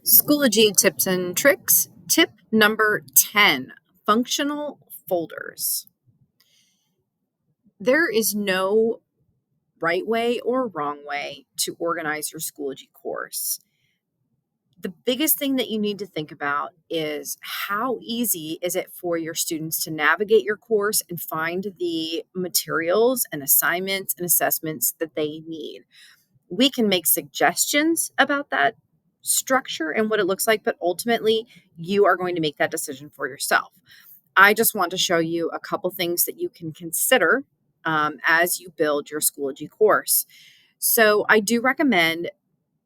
Schoology tips and tricks. Tip number 10, functional folders. There is no right way or wrong way to organize your Schoology course. The biggest thing that you need to think about is how easy is it for your students to navigate your course and find the materials and assignments and assessments that they need. We can make suggestions about that structure and what it looks like, but ultimately, you are going to make that decision for yourself. I just want to show you a couple things that you can consider as you build your Schoology course. So, I do recommend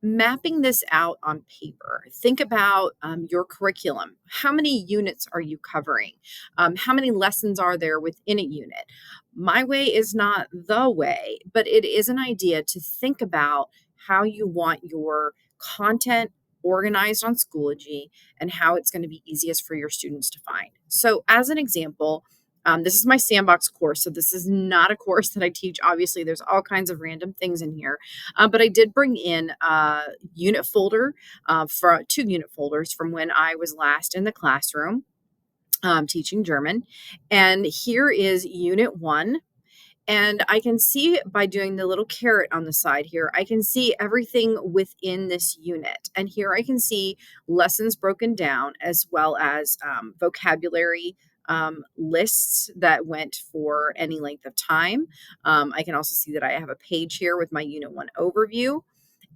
mapping this out on paper. Think about your curriculum. How many units are you covering? How many lessons are there within a unit? My way is not the way, but it is an idea to think about how you want your content organized on Schoology and how it's going to be easiest for your students to find. So, as an example, this is my sandbox course. So, this is not a course that I teach. Obviously, there's all kinds of random things in here, but I did bring in a unit folder for 2 unit folders from when I was last in the classroom teaching German. And here is unit 1. And I can see by doing the little caret on the side here, I can see everything within this unit. And here I can see lessons broken down as well as vocabulary lists that went for any length of time. I can also see that I have a page here with my Unit 1 overview.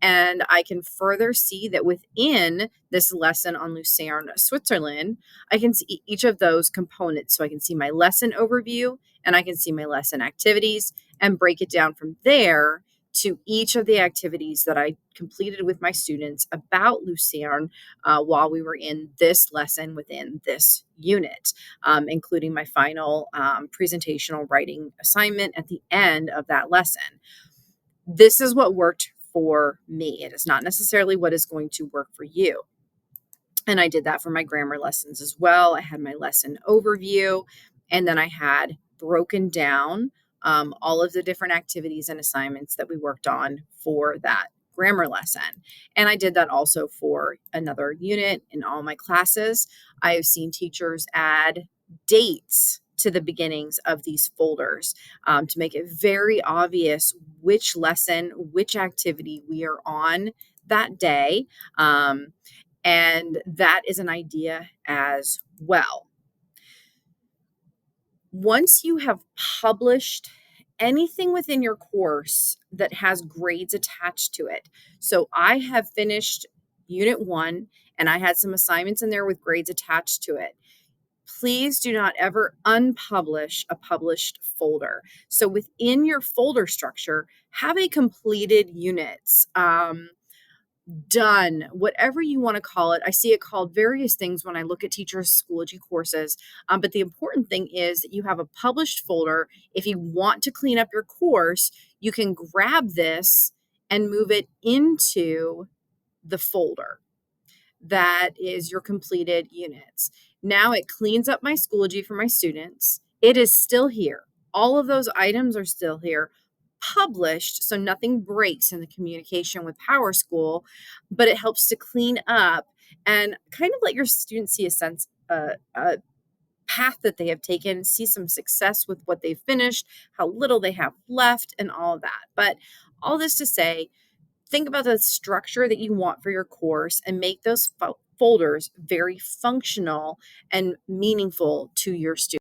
And I can further see that within this lesson on Lucerne, Switzerland, I can see each of those components. So I can see my lesson overview and I can see my lesson activities and break it down from there to each of the activities that I completed with my students about Lucerne while we were in this lesson within this unit, including my final presentational writing assignment at the end of that lesson. This is what worked for me. It is not necessarily what is going to work for you. And I did that for my grammar lessons as well. I had my lesson overview, and then I had broken down all of the different activities and assignments that we worked on for that grammar lesson. And I did that also for another unit in all my classes. I have seen teachers add dates to the beginnings of these folders to make it very obvious which lesson, which activity we are on that day. And that is an idea as well. Once you have published anything within your course that has grades attached to it. So I have finished Unit 1 and I had some assignments in there with grades attached to it. Please do not ever unpublish a published folder. So within your folder structure, have a completed units. Done, whatever you want to call it. I see it called various things when I look at teachers' Schoology courses. But the important thing is that you have a published folder. If you want to clean up your course, you can grab this and move it into the folder that is your completed units. Now it cleans up my Schoology for my students. It is still here. All of those items are still here, published, so nothing breaks in the communication with PowerSchool, but it helps to clean up and kind of let your students see a path that they have taken, see some success with what they've finished, how little they have left, and all of that. But all this to say, think about the structure that you want for your course and make those folders very functional and meaningful to your students.